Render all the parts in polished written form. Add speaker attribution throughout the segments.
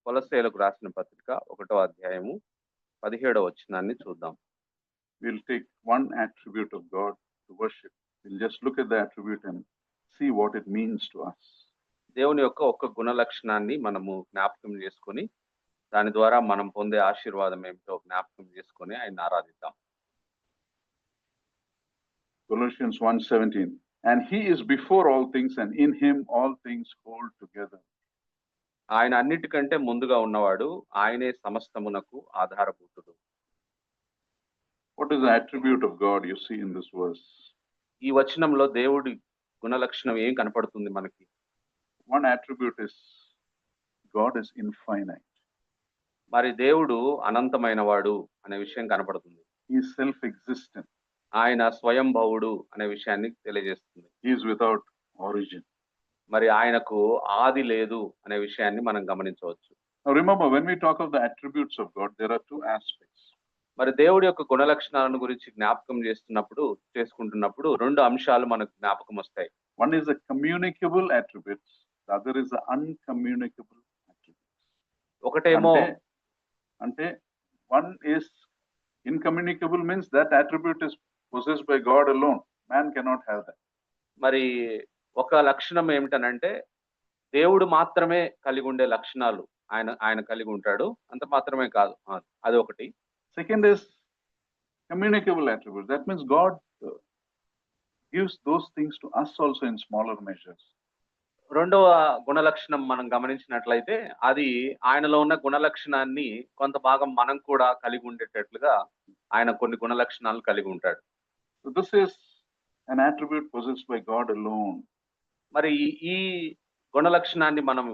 Speaker 1: కొలస్సీయులకు రాసిన పత్రిక 1వ అధ్యాయము 17వ వచనాన్ని చూద్దాం.
Speaker 2: We'll take one attribute of God to worship. We'll just look at the attribute and see what it means to us.
Speaker 1: దేవుని యొక్క ఒక్క గుణ లక్షణాన్ని మనము జ్ఞాపకం చేసుకొని దాని ద్వారా మనం పొందే ఆశీర్వాదం ఏమిటో జ్ఞాపకం చేసుకొని ఆయన ఆరాధిద్దాం.
Speaker 2: Colossians 1:17. And he is before all things, and in him all things hold together.
Speaker 1: ఆయన అన్నిటికంటే ముందుగా ఉన్నవాడు, ఆయనే సమస్తమునకు ఆధారభూతుడు.
Speaker 2: What is the attribute of God you see in this verse?
Speaker 1: ఈ వచనంలో దేవుడి గుణ లక్షణం ఏం కనపడుతుంది మనకి?
Speaker 2: One attribute is God is infinite.
Speaker 1: మరి దేవుడు అనంతమైన వాడు అనే విషయం కనపడుతుంది.
Speaker 2: He is self-existent.
Speaker 1: ఆయన స్వయంభవుడు అనే విషయాన్ని తెలియజేస్తుంది.
Speaker 2: He is without origin.
Speaker 1: మరి ఆయనకు ఆది లేదు అనే విషయాన్ని మనం గమనించవచ్చు.
Speaker 2: Now remember, when we talk of the attributes of God, there are two aspects.
Speaker 1: మరి దేవుడి యొక్క గుణ లక్షణాలను గురించి జ్ఞాపకం చేసుకుంటున్నప్పుడు రెండు అంశాలు మనకు జ్ఞాపకం వస్తాయి.
Speaker 2: One is the communicable attributes, the other is the uncommunicable attributes.
Speaker 1: ఒకటేమో
Speaker 2: అంటే one is incommunicable means that attribute is possessed by God alone. Man cannot have that.
Speaker 1: మరి ఒక లక్షణం ఏమిటనంటే దేవుడు మాత్రమే కలిగి ఉండే లక్షణాలు ఆయన కలిగి ఉంటాడు, అంత మాత్రమే కాదు. అది ఒకటి.
Speaker 2: Second is communicable attributes. That means God gives those things to us also in smaller measures.
Speaker 1: రెండవ గుణ లక్షణం మనం గమనించినట్లయితే అది ఆయనలో ఉన్న గుణ లక్షణాన్ని కొంత భాగం మనం కూడా కలిగి ఉండేటట్లుగా ఆయన కొన్ని గుణ లక్షణాలు కలిగి ఉంటాడు.
Speaker 2: So this is an attribute possessed by God alone.
Speaker 1: మరి ఈ గుణ లక్షణాన్ని మనం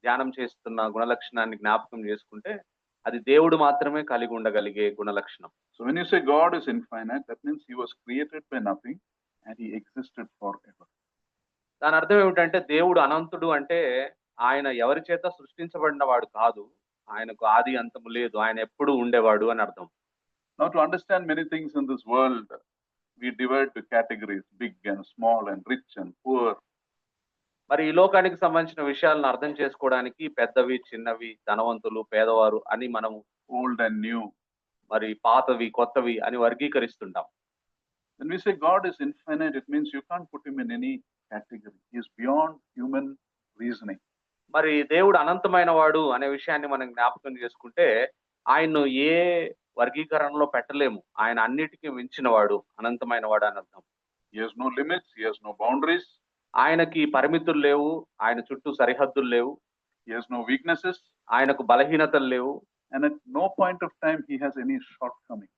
Speaker 1: ధ్యానం చేస్తున్న గుణ లక్షణాన్ని జ్ఞాపకం చేసుకుంటే అది దేవుడు మాత్రమే కలిగి ఉండగలిగే గుణ లక్షణం.
Speaker 2: So when you say God is infinite, that means he was created by nothing and he existed forever.
Speaker 1: దాని అర్థం ఏమిటంటే దేవుడు అనంతుడు అంటే ఆయన ఎవరి చేత సృష్టించబడిన వాడు కాదు, ఆయనకు ఆది అంతము లేదు, ఆయన ఎప్పుడూ ఉండేవాడు అని అర్థం.
Speaker 2: Now to understand many things in this world, we divide to categories, big and small and rich and poor.
Speaker 1: మరి ఈ లోకానికి సంబంధించిన విషయాలను అర్థం చేసుకోవడానికి పెద్దవి, చిన్నవి, ధనవంతులు, పేదవారు అని మనము
Speaker 2: Old and new.
Speaker 1: మరి పాతవి, కొత్తవి అని వర్గీకరిస్తుంటాం.
Speaker 2: When we say God is infinite, it means you can't put him in any category. He is beyond human reasoning.
Speaker 1: మరి దేవుడు అనంతమైన వాడు అనే విషయాన్ని మనం జ్ఞాపకం చేసుకుంటే ఆయన్ను ఏ వర్గీకరణలో పెట్టలేము. ఆయన అన్నిటికీ మించిన వాడు, అనంతమైన వాడు అని అర్థం.
Speaker 2: He has no limits, he has no boundaries.
Speaker 1: ఆయనకి పరిమితులు లేవు, ఆయన చుట్టూ సరిహద్దులు లేవు.
Speaker 2: He has no weaknesses.
Speaker 1: ఆయనకు బలహీనతలు లేవు.
Speaker 2: And at no point of time he has any shortcoming.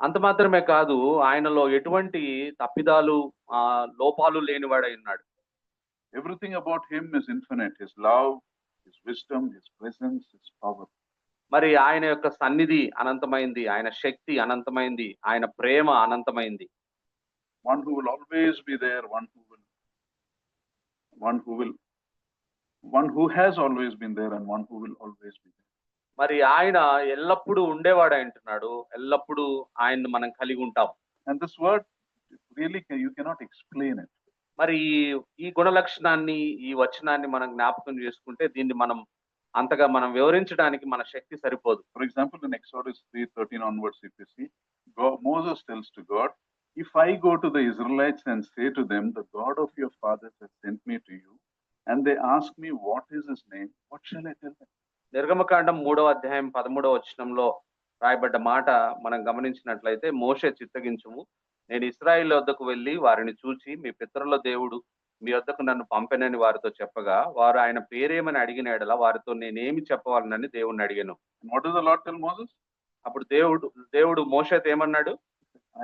Speaker 1: అంత మాత్రమే కాదు, ఆయనలో ఎటువంటి తప్పిదాలు, లోపాలు లేనివాడై ఉన్నాడు.
Speaker 2: Everything about him is infinite. His love, his wisdom, his presence, his power.
Speaker 1: మరి ఆయన యొక్క సన్నిధి అనంతమైంది, ఆయన శక్తి అనంతమైంది, ఆయన ప్రేమ అనంతమైంది.
Speaker 2: One who will always be there, one who has always been there, and one who will always be there.
Speaker 1: మరి ఆయన ఎల్లప్పుడూ ఉండేవాడు అంటున్నాడు, ఎల్లప్పుడూ ఆయన్ని మనం కలిగి ఉంటాం.
Speaker 2: And this word really you cannot explain it.
Speaker 1: మరి ఈ గుణ లక్షణాన్ని, ఈ వచనాన్ని మనం జ్ఞాపకం చేసుకుంటే దీన్ని అంతగా మనం వివరించడానికి మన శక్తి సరిపోదు.
Speaker 2: For example, in Exodus 3:13 onwards, if you see, Moses tells to God, if I go to the Israelites and say to them, the God of your fathers has sent me to you, and they ask me what is his name, what shall I tell them?
Speaker 1: నిర్గమకాండం 3వ అధ్యాయం 13వ వచనంలో రాయబడ్డ మాట మనం గమనించినట్లయితే, మోషే చిత్తగించుము, నేను ఇశ్రాయేలు వద్దకు వెళ్ళి వారిని చూచి మీ పితరుల దేవుడు మీ వద్దకు నన్ను పంపెనని వారితో చెప్పగా, వారు ఆయన పేరేమని అడిగిన ఎడల వారితో నేనేమి చెప్పవాలనని దేవుణ్ణి అడిగాను.
Speaker 2: What does the Lord tell Moses?
Speaker 1: అప్పుడు దేవుడు మోషేతో ఏమన్నాడు?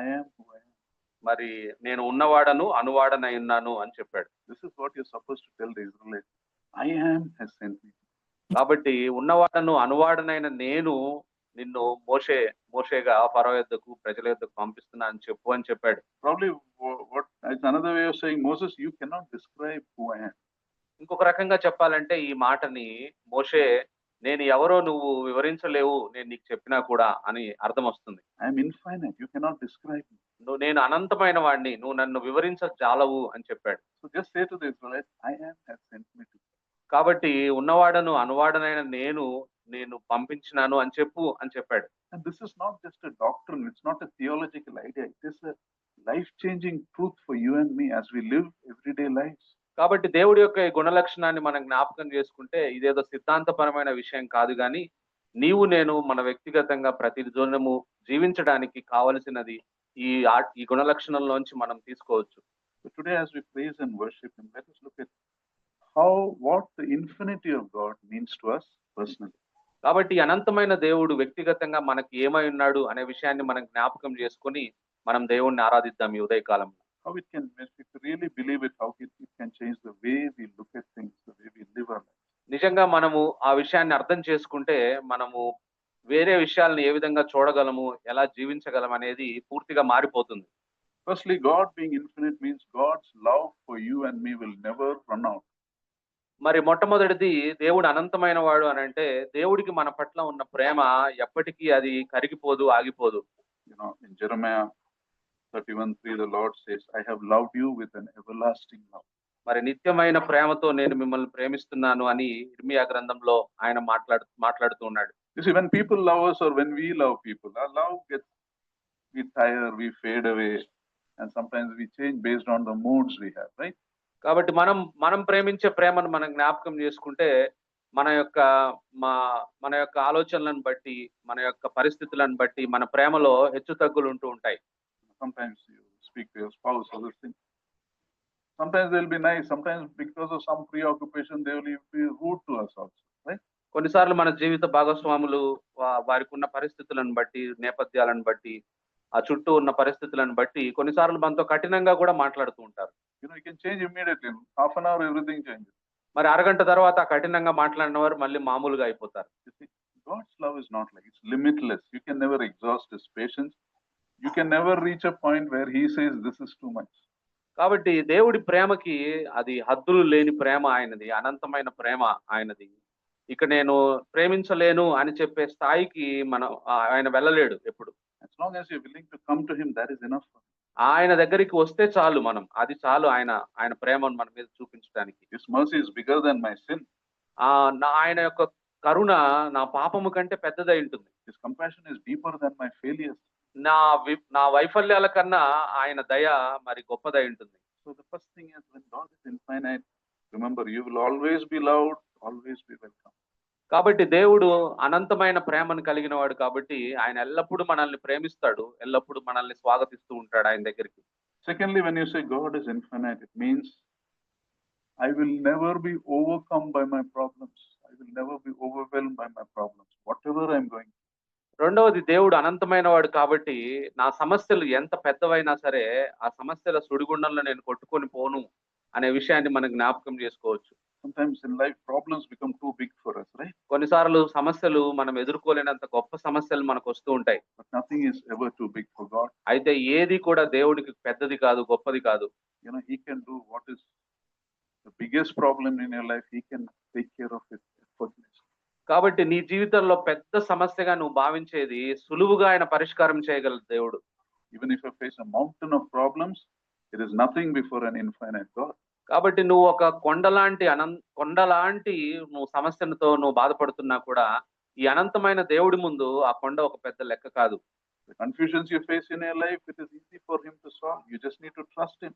Speaker 2: I am who I am.
Speaker 1: మరి నేను ఉన్నవాడను, అనువాడనై ఉన్నాను అని చెప్పాడు.
Speaker 2: This is what you're supposed to tell the Israelites. I am has sent me.
Speaker 1: కాబట్టి ఉన్నవాడను, అనువాడనైన నేను నిన్ను మోషేగా ఫరో యొద్దకు, ప్రజల యొద్దకు పంపిస్తున్నా అని చెప్పు అని చెప్పాడు.
Speaker 2: Probably what is another way of saying, Moses, you cannot describe who I am.
Speaker 1: ఇంకొక రకంగా చెప్పాలంటే ఈ మాటని మోషే, నేను ఎవరో నువ్వు వివరించలేవు, నేను నీకు చెప్పినా కూడా అని అర్థం వస్తుంది.
Speaker 2: I am infinite, you cannot describe me.
Speaker 1: నేను అనంతమైన వాడిని, నువ్వు నన్ను వివరించజాలవు అని చెప్పాడు.
Speaker 2: So just say to the Israelites, I am has sent me to.
Speaker 1: కాబట్టి ఉన్నవాడను, అనువాడనైన నేను నేను పంపించినాను అని చెప్పు అని చెప్పాడు.
Speaker 2: And this is not just a doctrine, it's not a theological idea, it is a life-changing truth for you and me as we live everyday lives.
Speaker 1: కాబట్టి దేవుడి యొక్క ఈ గుణ లక్షణాన్ని మనం జ్ఞాపకం చేసుకుంటే ఇదేదో సిద్ధాంతపరమైన విషయం కాదు గాని, నీవు నేను మన వ్యక్తిగతంగా ప్రతి దినము జీవించడానికి కావలసినది ఈ గుణ లక్షణంలోంచి మనం తీసుకోవచ్చు.
Speaker 2: So today as we praise and worship him, let us look at what the infinity of God means to us personally.
Speaker 1: కాబట్టి అనంతమైన దేవుడు వ్యక్తిగతంగా మనకి ఏమై ఉన్నాడు అనే విషయాన్ని మనం జ్ఞాపకం చేసుకొని మనం దేవుణ్ణి ఆరాధిద్దాం ఈ ఉదయకాలంలో.
Speaker 2: How it can, if we really believe it, how it can change the way we look at things, the way we live our lives.
Speaker 1: నిజంగా మనము ఆ విషయాన్ని అర్థం చేసుకుంటే మనము వేరే విషయాలను ఏ విధంగా చూడగలము, ఎలా జీవించగలం అనేది పూర్తిగా మారిపోతుంది.
Speaker 2: Firstly, God being infinite means God's love for you and me will never run out.
Speaker 1: మరి మొట్టమొదటిది దేవుడు అనంతమైన వాడు అని అంటే దేవుడికి మన పట్ల ఉన్న ప్రేమ ఎప్పటికీ అది కరిగిపోదు, ఆగిపోదు.
Speaker 2: You know, in Jeremiah 31:3, the Lord says, I have loved you with an everlasting love.
Speaker 1: మరి నిత్యమైన ప్రేమతో నేను మిమ్మల్ని ప్రేమిస్తున్నాను అని ఇర్మియా గ్రంథంలో ఆయన మాట్లాడుతూ ఉన్నాడు.
Speaker 2: You see, when people love us or when we love people, our love we tire, we fade away, and sometimes we change based on the moods we have, right?
Speaker 1: కాబట్టి మనం ప్రేమించే ప్రేమను మనం జ్ఞాపకం చేసుకుంటే మన యొక్క ఆలోచనలను బట్టి, మన యొక్క పరిస్థితులను బట్టి మన ప్రేమలో హెచ్చు తగ్గులు ఉంటూ ఉంటాయి.
Speaker 2: Sometimes you speak to your spouse or this thing. Sometimes they'll be nice, sometimes because of some preoccupation they will be rude to us also, right?
Speaker 1: కొన్నిసార్లు మన జీవిత భాగస్వాములు వారికి ఉన్న పరిస్థితులను బట్టి, నేపథ్యాలను బట్టి, ఆ చుట్టూ ఉన్న పరిస్థితులను బట్టి కొన్నిసార్లు మనతో కఠినంగా కూడా మాట్లాడుతూ ఉంటారు.
Speaker 2: You know, you can change immediately. Half an hour, everything changes.
Speaker 1: మరి అరగంట తర్వాత కఠినంగా మాట్లాడిన వారు మళ్ళీ మామూలుగా అయిపోతారు.
Speaker 2: You see, God's love is not like, it's limitless. You can never exhaust his patience. You can never reach a point where he says this is too much.
Speaker 1: కాబట్టి దేవుడి ప్రేమకి అది హద్దులు లేని ప్రేమ ఆయనది, అనంతమైన ప్రేమ ఆయనది. ఇక నేను ప్రేమించలేను అని చెప్పే స్థాయికి ఆయన వెళ్ళలేడు ఎప్పుడు.
Speaker 2: As long as you're willing to come to him, that is enough for him.
Speaker 1: ఆయన దగ్గరికి వస్తే చాలు, అది చాలు ఆయన ప్రేమను మన మీద చూపించడానికి.
Speaker 2: His mercy is bigger than my sin.
Speaker 1: ఆయన యొక్క కరుణ నా పాపము కంటే పెద్దదై ఉంటుంది.
Speaker 2: His compassion is deeper than my failures.
Speaker 1: నా వైఫల్యాల కన్నా ఆయన దయ మరి గొప్పదై ఉంటుంది.
Speaker 2: So the first thing is, when God is infinite, remember, you will always be loved, always be welcome.
Speaker 1: కాబట్టి దేవుడు అనంతమైన ప్రేమను కలిగిన వాడు కాబట్టి ఆయన ఎల్లప్పుడూ మనల్ని ప్రేమిస్తాడు, ఎల్లప్పుడూ మనల్ని స్వాగతిస్తూ ఉంటాడు ఆయన దగ్గరికి.
Speaker 2: Secondly, when you say God is infinite, it means I will never be overcome by my problems. I will never be overwhelmed by my problems, whatever I'm going through.
Speaker 1: రెండవది, దేవుడు అనంతమైన వాడు కాబట్టి నా సమస్యలు ఎంత పెద్దవైనా సరే ఆ సమస్యల సుడిగుండంలో నేను కొట్టుకొని పోను అనే విషయాన్ని మనం జ్ఞాపకం చేసుకోవచ్చు.
Speaker 2: Sometimes in life, problems become too big for us, right?
Speaker 1: కొన్నిసార్లు సమస్యలు మనం ఎదుర్కోలేనంత గొప్ప సమస్యలు మనకు వస్తూ ఉంటాయి.
Speaker 2: But nothing is ever too big for God.
Speaker 1: అయితే ఏది కూడా దేవుడికి పెద్దది కాదు, గొప్పది కాదు.
Speaker 2: You know, he can do what is the biggest problem in your life. He can take care of it effortlessly.
Speaker 1: కాబట్టి నీ జీవితంలో పెద్ద సమస్యగా నువ్వు భావించేది సులువుగా ఆయన పరిష్కారం చేయగలడు దేవుడు.
Speaker 2: Even if you face a mountain of problems, it is nothing before an infinite God.
Speaker 1: కాబట్టి నువ్వు ఒక కొండలాంటి నువ్వు సమస్యలతో నువ్వు బాధపడుతున్నా కూడా ఈ అనంతమైన దేవుడి ముందు ఆ కొండ ఒక పెద్ద లెక్క కాదు.
Speaker 2: The confusions you face in your life, it is easy for him to solve. You just need to trust him.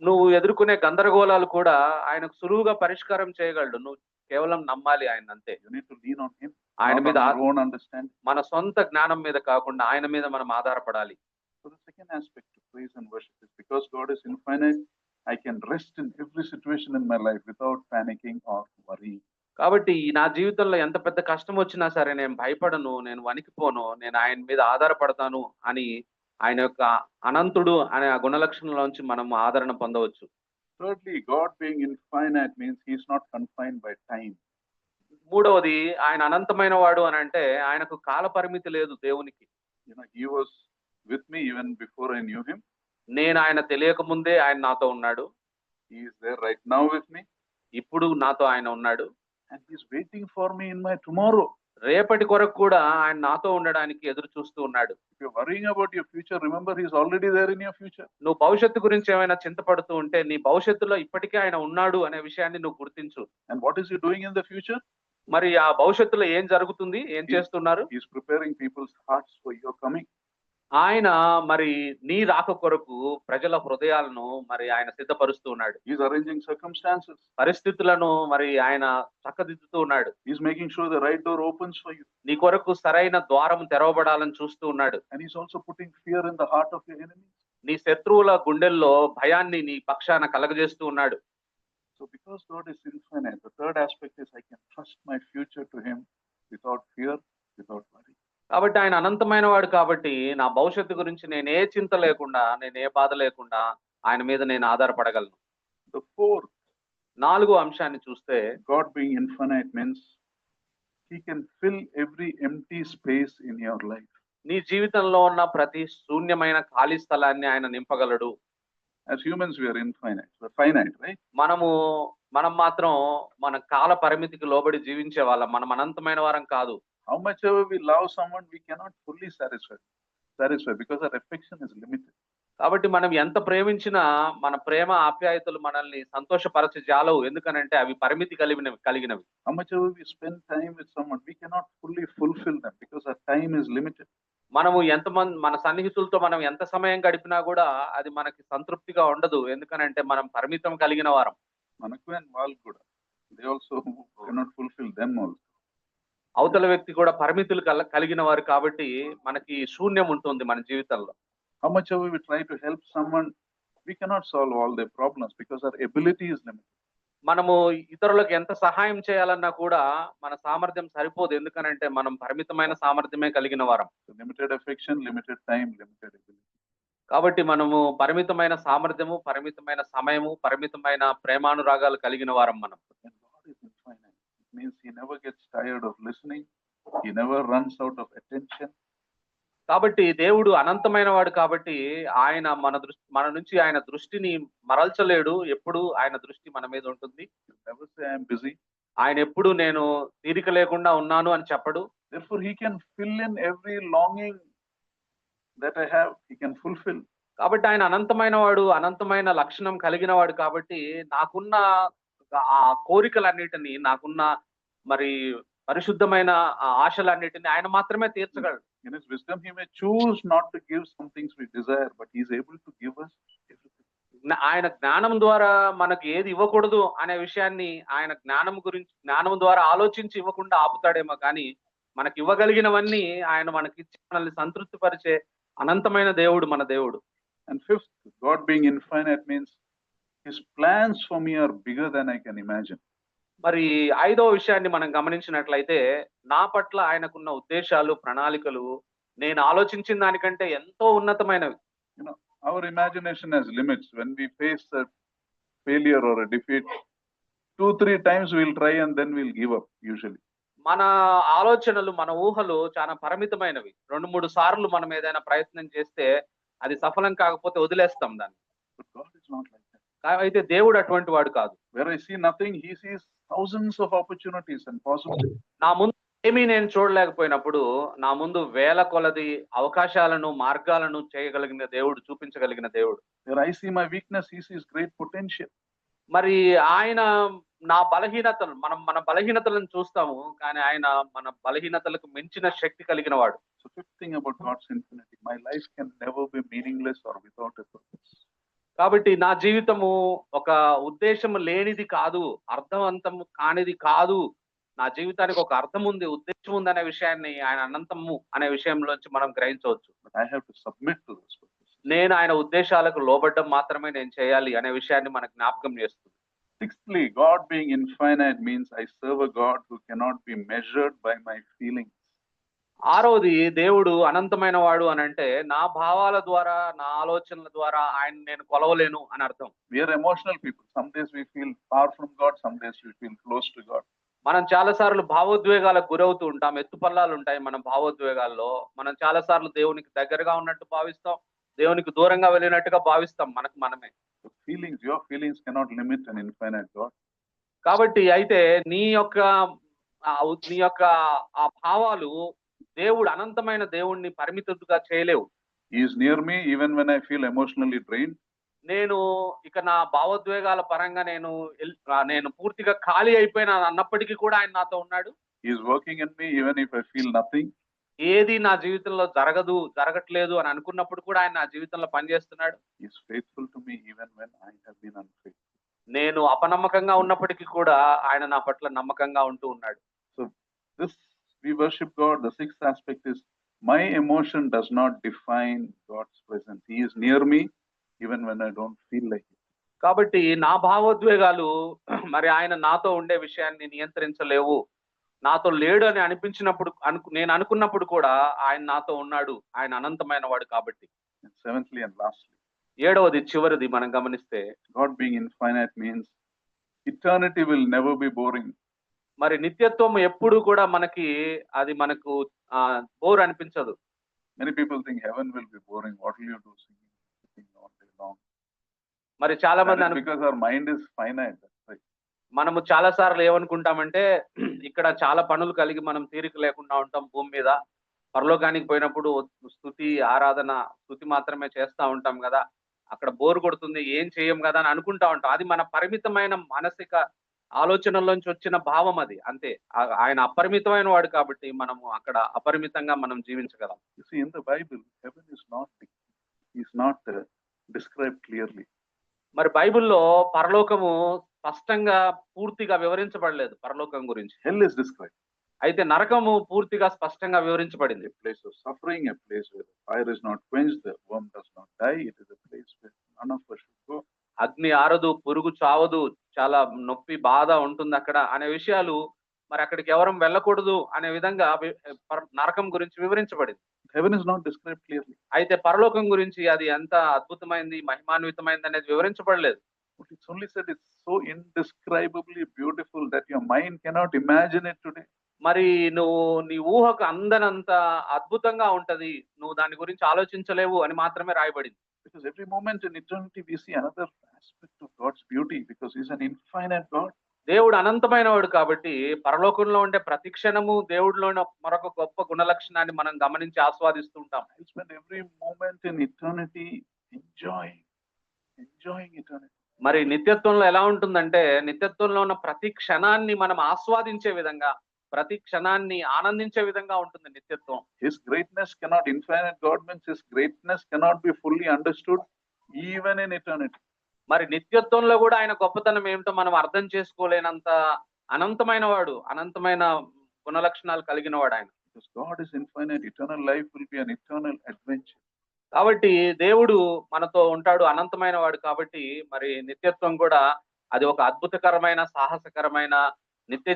Speaker 1: నువ్వు ఎదుర్కొనే గందరగోళాలు కూడా ఆయనకు సులువుగా పరిష్కారం చేయగలడు. నువ్వు కేవలం నమ్మాలి ఆయన, అంతే.
Speaker 2: You need to lean on him.
Speaker 1: ఆయన మీద
Speaker 2: your own understanding.
Speaker 1: మన సొంత జ్ఞానం మీద కాకుండా ఆయన మీద మనం ఆధారపడాలి.
Speaker 2: So the second aspect to praise and worship is, because God is infinite, I can rest in every situation in my life without panicking or worrying.
Speaker 1: కాబట్టి నా జీవితంలో ఎంత పెద్ద కష్టం వచ్చినా సరే నేను భయపడను, నేను వణికిపోను, నేను ఆయన మీద ఆధారపడతాను అని ఆయన యొక్క అనంతుడు అనే ఆ గుణలక్షణంలోంచి మనం ఆదరణ పొందవచ్చు.
Speaker 2: Thirdly, God being infinite means he is not confined by time.
Speaker 1: మూడవది, ఆయన అనంతమైన వాడు అని అంటే ఆయనకు కాల పరిమితి లేదు దేవునికి.
Speaker 2: You know, he was with me even before I knew him.
Speaker 1: నేను ఆయన తెలియక ముందే ఆయన నాతో ఉన్నాడు.
Speaker 2: He is there right now with me.
Speaker 1: ఇప్పుడు నాతో ఆయన ఉన్నాడు.
Speaker 2: And he is waiting for me in my tomorrow.
Speaker 1: రేపటి కొరకు కూడా ఆయన నాతో ఉండడానికి ఎదురు చూస్తూ ఉన్నాడు.
Speaker 2: If you're worrying about your future, remember he is already there in your future.
Speaker 1: నువ్వు భవిష్యత్తు గురించి ఏమైనా చింతపడుతూ ఉంటే నీ భవిష్యత్తులో ఇప్పటికే ఆయన ఉన్నాడు అనే విషయాన్ని నువ్వు గుర్తించు.
Speaker 2: And what is he doing in the future?
Speaker 1: మరి ఆ భవిష్యత్తులో ఏం జరుగుతుంది, ఏం చేస్తున్నారు?
Speaker 2: He is preparing people's hearts for your coming.
Speaker 1: ఆయన మరి నీ రాక కొరకు ప్రజల హృదయాలను మరి ఆయన సిద్ధపరుస్తూ ఉన్నాడు.
Speaker 2: He is arranging circumstances.
Speaker 1: పరిస్థితులను మరి ఆయన చక్కదిద్దుతూ ఉన్నాడు.
Speaker 2: He is making sure the right door opens for you.
Speaker 1: నీ కొరకు సరైన ద్వారం తెరవబడాలని చూస్తూ ఉన్నాడు.
Speaker 2: And He is also putting fear in the heart of your enemies.
Speaker 1: నీ శత్రువుల గుండెల్లో భయాన్ని నీ పక్షాన కలగజేస్తూ ఉన్నాడు.
Speaker 2: So because God is infinite, the third aspect is I can trust my future to Him without fear, without worry.
Speaker 1: కాబట్టి ఆయన అనంతమైన వాడు కాబట్టి నా భవిష్యత్తు గురించి నేను ఏ చింత లేకుండా, నేను ఏ బాధ లేకుండా ఆయన మీద నేను ఆధారపడగలను.
Speaker 2: The fourth,
Speaker 1: నాలుగో అంశాన్ని చూస్తే
Speaker 2: God being infinite means He can fill every empty space in your life.
Speaker 1: నీ జీవితంలో ఉన్న ప్రతి శూన్యమైన ఖాళీ స్థలాన్ని ఆయన నింపగలడు.
Speaker 2: As humans, we are infinite, we're finite, right?
Speaker 1: మనం మాత్రం మన కాల పరిమితికి లోబడి జీవించే వాళ్ళం. మనం అనంతమైన వారం కాదు.
Speaker 2: How much ever we love someone, we cannot fully satisfy because our affection is limited.
Speaker 1: కాబట్టి మనం ఎంత ప్రేమించినా మన ప్రేమ ఆప్యాయతలు మనల్ని సంతోషపరచ జాలవు. ఎందుకనంటే అవి పరిమితి కలిగినవి.
Speaker 2: How much ever we spend time with someone, we cannot fully fulfill them because our time is limited.
Speaker 1: మనము మన సన్నిహితులతో మనం ఎంత సమయం గడిపినా కూడా అది మనకి సంతృప్తిగా ఉండదు. ఎందుకనంటే మనం పరిమితం కలిగిన వారం.
Speaker 2: Manaku and Val kuda, they also cannot fulfill them also.
Speaker 1: అవతల వ్యక్తి కూడా పరిమితులు కలిగిన వారు కాబట్టి మనకి శూన్యం ఉంటుంది మన జీవితంలో.
Speaker 2: How much ever we try to help someone, we cannot solve all their problems because our ability is limited.
Speaker 1: మనము ఇతరులకు ఎంత సహాయం చేయాలన్నా కూడా మన సామర్థ్యం సరిపోదు. ఎందుకనంటే మనం పరిమితమైన సామర్థ్యమే కలిగిన వారం.
Speaker 2: Limited affection, limited time, limited ability.
Speaker 1: కాబట్టి మనము పరిమితమైన సామర్థ్యము, పరిమితమైన సమయము, పరిమితమైన ప్రేమానురాగాలు కలిగిన వారం మనం.
Speaker 2: And God is infinite. It means He never gets tired of listening. He never runs out of attention.
Speaker 1: కాబట్టి దేవుడు అనంతమైన వాడు కాబట్టి ఆయన మన నుంచి ఆయన దృష్టిని మరల్చలేడు. ఎప్పుడు ఆయన దృష్టి మన మీద ఉంటుంది.
Speaker 2: Never say I am busy.
Speaker 1: ఆయన ఎప్పుడు నేను తీరిక లేకుండా ఉన్నాను అని చెప్పడు.
Speaker 2: Therefore He can fill in every longing that I have. He can fulfill.
Speaker 1: కాబట్టి ఆయన అనంతమైన వాడు, అనంతమైన లక్షణం కలిగిన వాడు కాబట్టి నాకున్న ఆ కోరికలన్నిటిని, నాకున్న మరి పరిశుద్ధమైన ఆశలన్నిటిని ఆయన మాత్రమే తీర్చగలడు.
Speaker 2: In His wisdom, He may choose not to give some things we desire, but He is able to give us everything.
Speaker 1: ఆయన జ్ఞానం ద్వారా మనకు ఏది ఇవ్వకూడదు అనే విషయాన్ని ఆయన జ్ఞానం ద్వారా ఆలోచించి ఇవ్వకుండా ఆపుతాడేమో కానీ మనకి ఇవ్వగలిగినవన్నీ ఆయన మనకిచ్చి మనల్ని సంతృప్తిపరిచే అనంతమైన దేవుడు మన దేవుడు.
Speaker 2: And fifth, God being infinite means His plans for me are bigger than I can imagine.
Speaker 1: మరి ఐదో విషయాన్ని మనం గమనించినట్లయితే నా పట్ల ఆయనకున్న ఉద్దేశాలు, ప్రణాళికలు నేను ఆలోచించిన దానికంటే ఎంతో ఉన్నతమైనవి.
Speaker 2: You know, our imagination has limits. When we face a failure or a defeat, 2-3 times we'll try and then we'll give up usually.
Speaker 1: మన ఆలోచనలు, మన ఊహలు చాలా పరిమితమైనవి. 2-3 సార్లు మనం ఏదైనా ప్రయత్నం చేస్తే అది సఫలం కాకపోతే వదిలేస్తాం దాన్ని.
Speaker 2: But God is not like that.
Speaker 1: అయితే దేవుడు అటువంటి వాడు కాదు.
Speaker 2: Where I see nothing, He sees thousands of opportunities and possibilities.
Speaker 1: నా ముందు ఏమీ నేను చూడలేకపోయినప్పుడు నా ముందు వేల కొలది అవకాశాలను, మార్గాలను చేయగలిగిన దేవుడు, చూపించగలిగిన దేవుడు.
Speaker 2: Where I see my weakness, He sees great potential.
Speaker 1: మరి ఆయన నా బలహీనతలు, మన బలహీనతలను చూస్తాము కానీ ఆయన మన బలహీనతలకు మించిన శక్తి కలిగిన వాడు.
Speaker 2: So fifth thing about God's infinity, my life can never be meaningless or without a purpose.
Speaker 1: కాబట్టి నా జీవితము ఒక ఉద్దేశం లేనిది కాదు, అర్థవంతం కానిది కాదు. నా జీవితానికి ఒక అర్థం ఉంది, ఉద్దేశం ఉంది అనే విషయాన్ని ఆయన అనంతము అనే విషయంలోంచి మనం గ్రహించవచ్చు.
Speaker 2: But I have to submit to those purposes.
Speaker 1: నేను ఆయన ఉద్దేశాలకు లోబడ్డం మాత్రమే నేను చేయాలి అనే విషయాన్ని మనకు జ్ఞాపకం చేస్తుంది.
Speaker 2: Sixthly, God being infinite means I serve a God who cannot be measured by my feelings.
Speaker 1: ఆరోది దేవుడు అనంతమైన వాడు అని అంటే నా భావాల ద్వారా, నా ఆలోచనల ద్వారా ఆయన నేను కొలవలేను అని అర్థం.
Speaker 2: We are emotional people. Some days we feel far from God, some days we feel close to God.
Speaker 1: మనం చాలా సార్లు భావోద్వేగాలకు గురవుతూ ఉంటాం. ఎత్తుపల్లాలు ఉంటాయి మన భావోద్వేగాల్లో. మనం చాలా సార్లు దేవునికి దగ్గరగా ఉన్నట్టు భావిస్తాం, దేవునికి దూరంగా వెళ్ళినట్టుగా భావిస్తాం మనకు మనమే.
Speaker 2: Feelings, your feelings cannot limit an infinite God.
Speaker 1: కాబట్టి అయితే నీ యొక్క ఆ భావాలు దేవుడు అనంతమైన దేవుణ్ణి పరిమితుడుగా చేయలేవు.
Speaker 2: He is near me even when I feel emotionally drained.
Speaker 1: నేను ఇక నా భావోద్వేగాల పరంగా నేను పూర్తిగా ఖాళీ అయిపోయినాను అన్నప్పటికీ కూడా ఆయన నాతో ఉన్నాడు.
Speaker 2: He is working in me even if I feel nothing.
Speaker 1: ఏది నా జీవితంలో జరగట్లేదు అని అనుకున్నప్పుడు కూడా ఆయన నా జీవితంలో పనిచేస్తున్నాడు.
Speaker 2: He is faithful to me even when I have been unfaithful.
Speaker 1: నేను అపనమ్మకంగా ఉన్నప్పటికీ కూడా ఆయన నా పట్ల నమ్మకంగా ఉంటూ ఉన్నాడు.
Speaker 2: So this, we worship God. The sixth aspect is my emotion does not define God's presence. He is near me even when I don't feel like it.
Speaker 1: కాబట్టి నా భావోద్వేగాలు మరి ఆయన నాతో ఉండే విషయాన్ని నియంత్రించలేవు. నాతో లేడు అని అనిపించినప్పుడు నేను అనుకున్నప్పుడు కూడా ఆయన నాతో ఉన్నాడు. ఆయన అనంతమైన వాడు కాబట్టి.
Speaker 2: And seventhly and lastly,
Speaker 1: ఏడవది చివరిది మనం గమనిస్తే,
Speaker 2: God being infinite means eternity will never be boring.
Speaker 1: మరి నిత్యత్వం ఎప్పుడు కూడా మనకు బోర్ అనిపించదు.
Speaker 2: Many people think heaven will be boring. What will you do singing all day long?
Speaker 1: మరి చాలా
Speaker 2: That is
Speaker 1: మంది
Speaker 2: because our mind is finite. That's right.
Speaker 1: మనము చాలా సార్లు ఏమనుకుంటామంటే ఇక్కడ చాలా పనులు కలిగి మనం తీరిక లేకుండా ఉంటాం భూమి మీద. పరలోకానికి పోయినప్పుడు స్తుతి మాత్రమే చేస్తా ఉంటాం కదా, అక్కడ బోర్ కొడుతుంది, ఏం చేయం కదా అని అనుకుంటా ఉంటాం. అది మన పరిమితమైన మానసిక ఆలోచనల్లోంచి వచ్చిన భావం అది, అంతే. ఆయన అపరిమితమైన వాడు కాబట్టి మనము అక్కడ అపరిమితంగా మనం జీవించగలం.
Speaker 2: You see, in the Bible, heaven is not described clearly.
Speaker 1: మరి బైబిల్లో పరలోకము స్పష్టంగా పూర్తిగా వివరించబడలేదు పరలోకం గురించి.
Speaker 2: Hell is described.
Speaker 1: అయితే నరకము పూర్తిగా స్పష్టంగా వివరించబడింది.
Speaker 2: A place of suffering, a place where the fire is not quenched, the worm does not die. It is a place where none of us should go.
Speaker 1: అగ్ని ఆరదు, పురుగు చావదు, చాలా నొప్పి బాధ ఉంటుంది అక్కడ అనే విషయాలు, మరి అక్కడికి ఎవరం వెళ్ళకూడదు అనే విధంగా నరకం గురించి వివరించబడింది.
Speaker 2: Heaven is not described clearly.
Speaker 1: అయితే పరలోకం గురించి అది ఎంత అద్భుతమైంది, మహిమాన్వితమైంది అనేది వివరించబడలేదు.
Speaker 2: But it's only said it's so indescribably beautiful that your mind cannot imagine it today.
Speaker 1: మరి నీ ఊహకు అందనంత అద్భుతంగా ఉంటది, నువ్వు దాని గురించి ఆలోచించలేవు అని మాత్రమే రాయబడింది.
Speaker 2: Because every moment in eternity we see another aspect of God's beauty, because He's an infinite God.
Speaker 1: దేవుడు అనంతమైన వాడు కాబట్టి పరలోకంలో ఉండే ప్రతి క్షణము దేవుడిలో మరొక గొప్ప గుణలక్షణాన్ని మనం గమనించి ఆస్వాదిస్తూ ఉంటాం.
Speaker 2: I spend every moment in eternity enjoying eternity.
Speaker 1: మరి నిత్యత్వంలో ఎలా ఉంటుందంటే, నిత్యత్వంలో ఉన్న ప్రతి క్షణాన్ని మనం ఆస్వాదించే విధంగా, ప్రతి క్షణాన్ని ఆనందించే విధంగా ఉంటుంది నిత్యత్వం.
Speaker 2: His greatness cannot, infinite God means His greatness cannot be fully understood even in eternity.
Speaker 1: మరి నిత్యత్వంలో కూడా ఆయన గొప్పతనం ఏమిటో మనం అర్థం చేసుకోలేనంత అనంతమైన వాడు, అనంతమైన గుణలక్షణాలు కలిగిన వాడు ఆయన.
Speaker 2: Because God is infinite, eternal life will be an eternal adventure.
Speaker 1: కాబట్టి దేవుడు మనతో ఉంటాడు, అనంతమైన వాడు కాబట్టి మరి నిత్యత్వం కూడా అది ఒక అద్భుతకరమైన, సాహసకరమైన నిత్య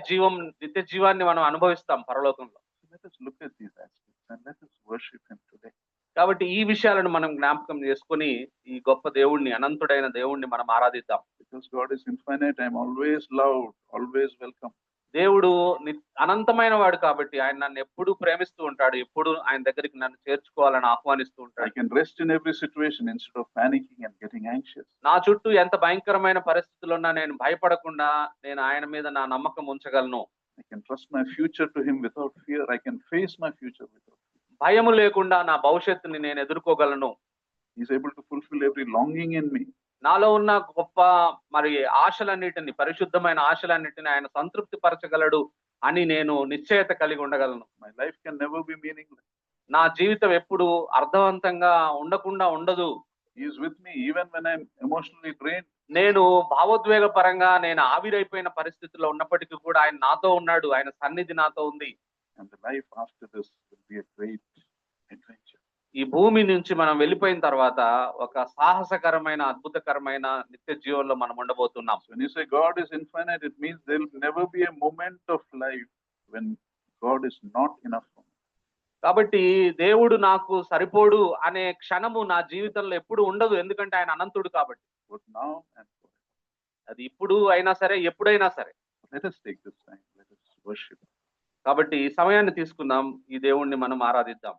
Speaker 1: జీవాన్ని మనం అనుభవిస్తాం పరలోకంలో.
Speaker 2: Let us look at these aspects and let us worship Him today.
Speaker 1: కాబట్టి ఈ విషయాలను మనం జ్ఞాపకం చేసుకొని ఈ గొప్ప దేవుణ్ణి, అనంతుడైన దేవుణ్ణి మనం ఆరాధిద్దాం.
Speaker 2: Because God is infinite, I am always loved, always welcome.
Speaker 1: దేవుడు అనంతమైన వాడు కాబట్టి ఆయన నన్ను ఎప్పుడూ ప్రేమిస్తూ ఉంటాడు, ఎప్పుడు ఆయన దగ్గరికి నన్ను చేర్చుకోవాలని ఆహ్వానిస్తూ
Speaker 2: I
Speaker 1: ఉంటాడు.
Speaker 2: can rest in every situation instead of panicking and getting anxious.
Speaker 1: నా చుట్టూ ఎంత భయంకరమైన పరిస్థితులు ఉన్నా నేను భయపడకుండా నేను ఆయన మీద నా నమ్మకం ఉంచగలను.
Speaker 2: I can trust my future to Him without fear. I can face my future without fear.
Speaker 1: భయము లేకుండా నా భవిష్యత్తుని నేను ఎదుర్కోగలను.
Speaker 2: He is able to fulfill every longing in me.
Speaker 1: నాలో ఉన్న గొప్ప మరి ఆశలన్నిటిని, పరిశుద్ధమైన ఆశలన్నిటిని ఆయన సంతృప్తి పరచగలడు అని నేను నిశ్చయత కలిగి ఉండగలను.
Speaker 2: My life can never be meaningless.
Speaker 1: నా జీవితం ఎప్పుడు అర్థవంతంగా ఉండకుండా ఉండదు.
Speaker 2: He is with me even when I'm emotionally drained.
Speaker 1: నేను భావోద్వేగ పరంగా నేను ఆవిరైపోయిన పరిస్థితుల్లో ఉన్నప్పటికీ కూడా ఆయన నాతో ఉన్నాడు, ఆయన సన్నిధి నాతో ఉంది.
Speaker 2: And the life after this will be a great adventure.
Speaker 1: ఈ భూమి నుంచి మనం వెళ్ళిపోయిన తర్వాత ఒక సాహసకరమైన, అద్భుతకరమైన నిత్య జీవంలో మనం ఉండబోతున్నాం.
Speaker 2: So when you say God is infinite, it means there will never be a moment of life when God is not enough for me.
Speaker 1: కాబట్టి దేవుడు నాకు సరిపోడు అనే క్షణము నా జీవితంలో ఎప్పుడు ఉండదు, ఎందుకంటే ఆయన అనంతుడు కాబట్టి.
Speaker 2: But now and forever.
Speaker 1: అది ఇప్పుడు అయినా సరే, ఎప్పుడైనా సరే.
Speaker 2: Let us take this time. Let us worship.
Speaker 1: కాబట్టి ఈ సమయాన్ని తీసుకుందాం, ఈ దేవుణ్ణి మనం ఆరాధిద్దాం.